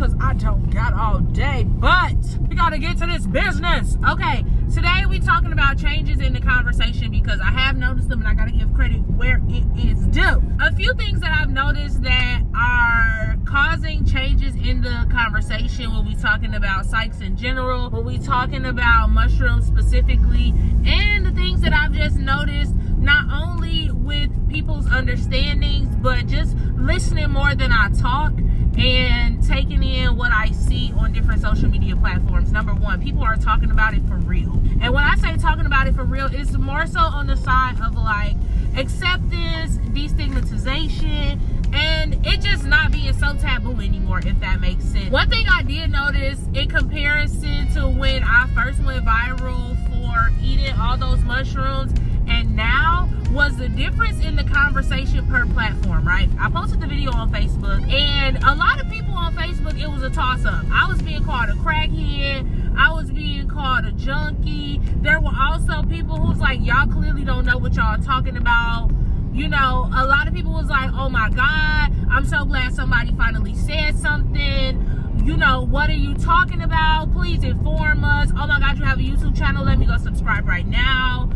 because I don't got all day, but we gotta get to this business. Okay, today we talking about changes in the conversation because I have noticed them and I gotta give credit where it is due. A few things that I've noticed that are causing changes in the conversation when we talking about psychs in general, when we talking about mushrooms specifically, and the things that I've just noticed not only with people's understandings, but just listening more than I talk and taking in what I see on different social media platforms. Number one, people are talking about it for real. And when I say talking about it for real, it's more so on the side of like acceptance, destigmatization, and it just not being so taboo anymore, if that makes sense. One thing I did notice in comparison to when I first went viral for eating all those mushrooms and now was the difference in the conversation per platform, right? I posted the video on Facebook and a lot of people on Facebook, it was a toss-up. I was being called a crackhead. I was being called a junkie. There were also people who was like, y'all clearly don't know what y'all talking about. You know, a lot of people was like, oh my God, I'm so glad somebody finally said something. You know, what are you talking about? Please inform us. Oh my God, you have a YouTube channel. Let me go subscribe right now.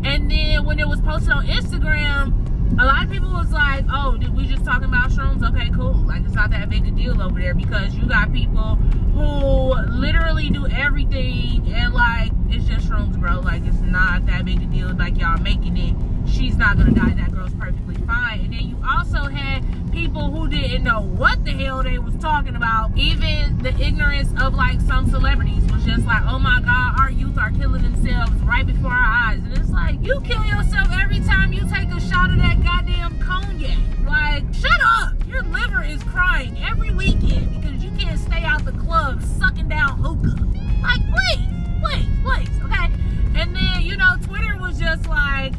And then when it was posted on Instagram, a lot of people was like, oh, did we just talking about shrooms? Okay, cool. Like, it's not that big a deal over there because you got people who literally do everything and like, it's just shrooms, bro. Like, it's not that big a deal. Like, y'all making it. She's not gonna die. That girl's perfectly fine. And then you also had people who didn't know what the hell they was talking about. Even the ignorance of like some celebrities was just like, oh my God, our youth are killing themselves right before our eyes. And it's like, you kill yourself every time you take a shot of that goddamn cognac. Like, shut up. Your liver is crying every weekend because you can't stay out the club sucking down hookah. Like, please, okay? And then, you know, Twitter was just like,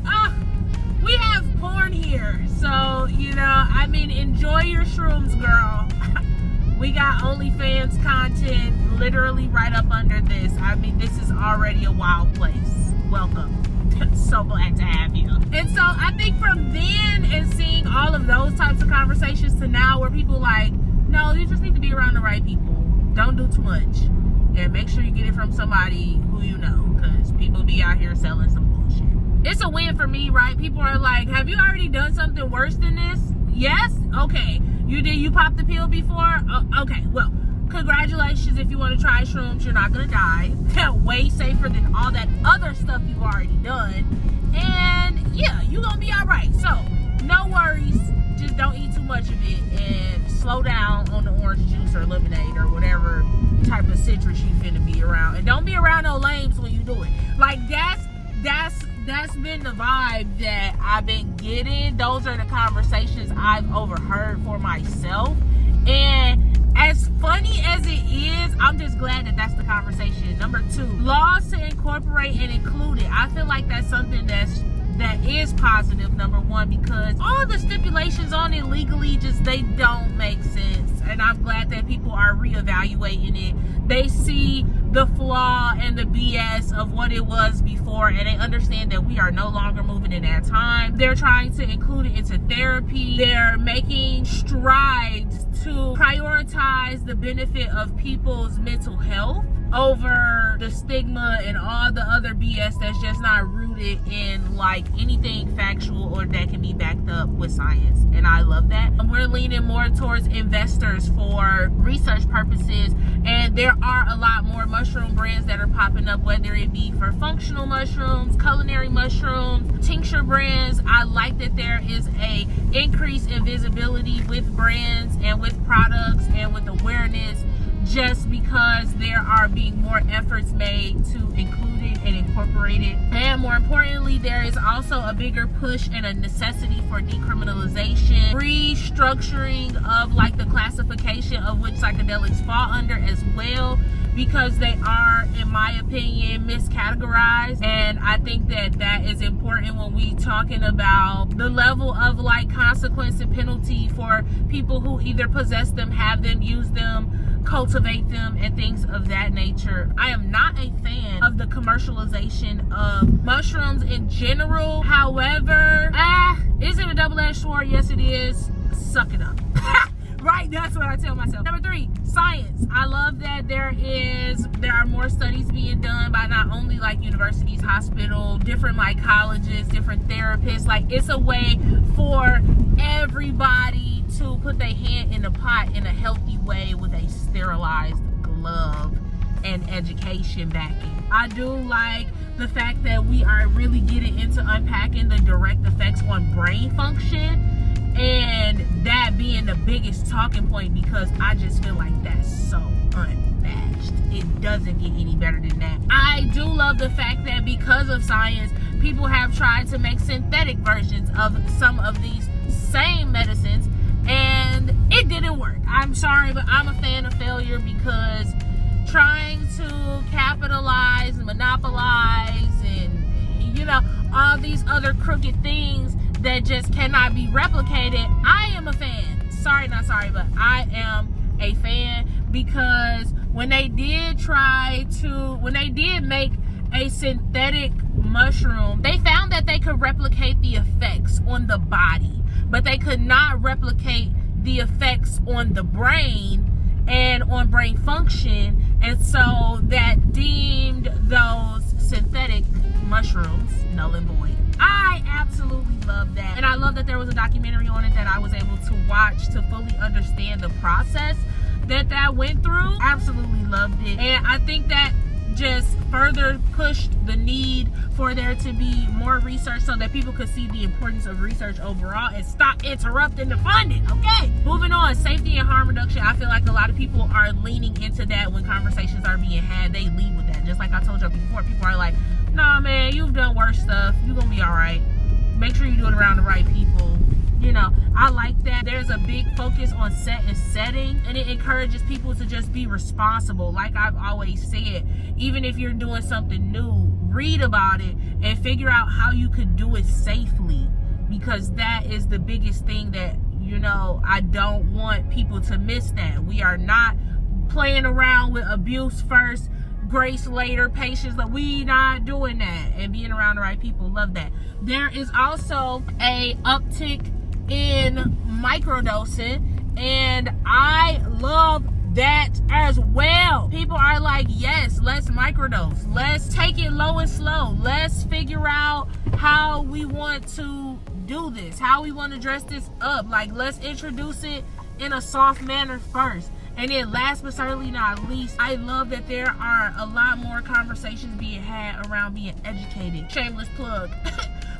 we have porn here. So, you know, I mean, enjoy your shrooms, girl. We got OnlyFans content literally right up under this. I mean, this is already a wild place. Welcome. So glad to have you. And so I think from then and seeing all of those types of conversations to now where people like, no, you just need to be around the right people. Don't do too much. And make sure you get it from somebody who you know, because people be out here selling some bullshit. It's a win for me, right? People are like, have you already done something worse than this? Yes? Okay. You popped the pill before? Okay, well, congratulations. If you want to try shrooms, you're not going to die. They're way safer than all that other stuff you've already done. And yeah, you're going to be all right. So, no worries. Just don't eat too much of it and slow down on the orange juice or lemonade or whatever type of citrus you finna be around. And don't be around no lames when you do it. Like, that's been the vibe that I've been getting. Those are the conversations I've overheard for myself. And as funny as it is, I'm just glad that that's the conversation. Number two, laws to incorporate and include it. I feel like that's something that is positive, number one, because all the stipulations on it legally just, they don't make sense. And I'm glad that people are reevaluating it. They see the flaw and the BS of what it was before, and they understand that we are no longer moving in that time. They're trying to include it into therapy. They're making strides to prioritize the benefit of people's mental health over the stigma and all the other BS that's just not rooted in like anything factual or that can be backed up with science. And I love that. We're leaning more towards investors for research purposes, and there are a lot more mushroom brands that are popping up, whether it be for functional mushrooms, culinary mushrooms, tincture brands. I like that there is a increase in visibility with brands and with products and with awareness, just because there are being more efforts made to include it and incorporate it. And more importantly, there is also a bigger push and a necessity for decriminalization, restructuring of like the classification of which psychedelics fall under as well, because they are, in my opinion, miscategorized. And I think that that is important when we talking about the level of like consequence and penalty for people who either possess them, have them, use them, cultivate them, and things of that nature. I am not a fan of the commercialization of mushrooms in general. However, is it a double-edged sword? Yes, it is. Suck it up. Right, that's what I tell myself. Number 3, science. I love that there are more studies being done by not only like universities, hospitals, different like colleges, different therapists. Like, it's a way for everybody to put their hand in the pot in a healthy way with a sterilized glove and education backing. I do like the fact that we are really getting into unpacking the direct effects on brain function, and that being the biggest talking point, because I just feel like that's so unmatched. It doesn't get any better than that. I do love the fact that because of science, people have tried to make synthetic versions of some of these same medicines, and it didn't work. I'm sorry, but I'm a fan of failure, because trying to capitalize and monopolize and, you know, all these other crooked things that just cannot be replicated, I am a fan. Sorry, not sorry, but I am a fan, because when they did make a synthetic mushroom, they found that they could replicate the effects on the body, but they could not replicate the effects on the brain and on brain function, and so that deemed those synthetic mushrooms null and void. I absolutely love that, and I love that there was a documentary on it that I was able to watch to fully understand the process that went through. Absolutely loved it, and I think that just further pushed the need for there to be more research so that people could see the importance of research overall and stop interrupting the funding. Okay, moving on. Safety and harm reduction. I feel like a lot of people are leaning into that when conversations are being had. They lead with that. Just like I told you before, people are like, nah man, you've done worse stuff, you're gonna be all right. Make sure you do it around the right people. You know, I like that. There's a big focus on set and setting, and it encourages people to just be responsible. Like I've always said, even if you're doing something new, read about it and figure out how you could do it safely, because that is the biggest thing that, you know, I don't want people to miss that. We are not playing around with abuse first, grace later, patience. Like, we not doing that, and being around the right people. Love that. There is also a uptick in microdosing, and I love that as well. People are like, yes, let's microdose, let's take it low and slow, let's figure out how we want to do this, how we want to dress this up. Like, let's introduce it in a soft manner first. And then last but certainly not least, I love that there are a lot more conversations being had around being educated. Shameless plug.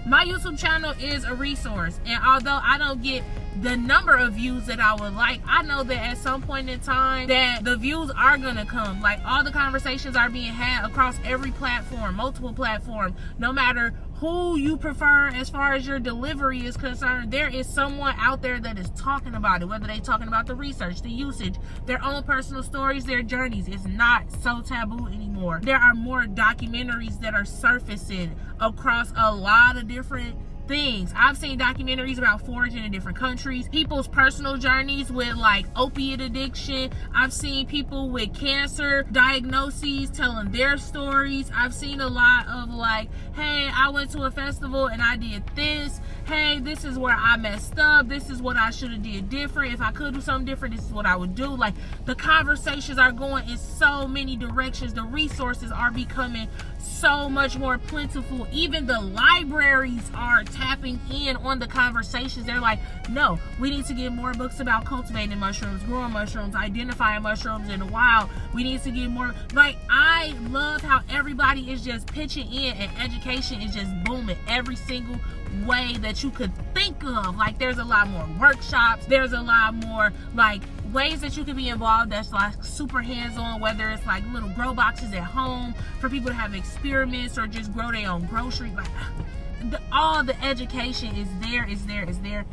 My YouTube channel is a resource, and although I don't get the number of views that I would like, I know that at some point in time that the views are gonna come. Like, all the conversations are being had across every platform, multiple platforms. No matter who you prefer as far as your delivery is concerned, there is someone out there that is talking about it, whether they're talking about the research, the usage, their own personal stories, their journeys. It's not so taboo anymore. There are more documentaries that are surfacing across a lot of different things. I've seen documentaries about foraging in different countries, people's personal journeys with like opiate addiction. I've seen people with cancer diagnoses telling their stories. I've seen a lot of like, hey, I went to a festival and I did this. Hey, this is where I messed up. This is what I should have did different. If I could do something different, this is what I would do. Like, the conversations are going in so many directions. The resources are becoming so much more plentiful. Even the libraries are tapping in on the conversations. They're like, no, we need to get more books about cultivating mushrooms, growing mushrooms, identifying mushrooms in the wild. We need to get more. Like, I love how everybody is just pitching in, and education is just booming every single way that you could think of. Like, there's a lot more workshops, there's a lot more like ways that you can be involved that's like super hands-on, whether it's like little grow boxes at home for people to have experiments or just grow their own groceries. Like, all the education is there.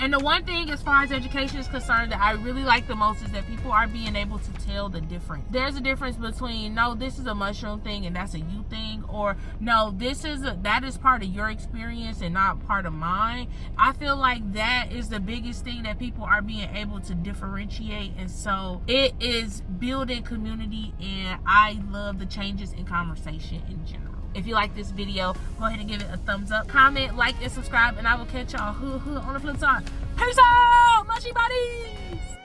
And the one thing as far as education is concerned that I really like the most is that people are being able to tell the difference. There's a difference between, no, this is a mushroom thing and that's a you thing, or no, that is part of your experience and not part of mine. I feel like that is the biggest thing that people are being able to differentiate, and so it is building community, and I love the changes in conversation in general. If you like this video, go ahead and give it a thumbs up, comment, like, and subscribe, and I will catch y'all on the flip side. Peace out, Mushie Buddies!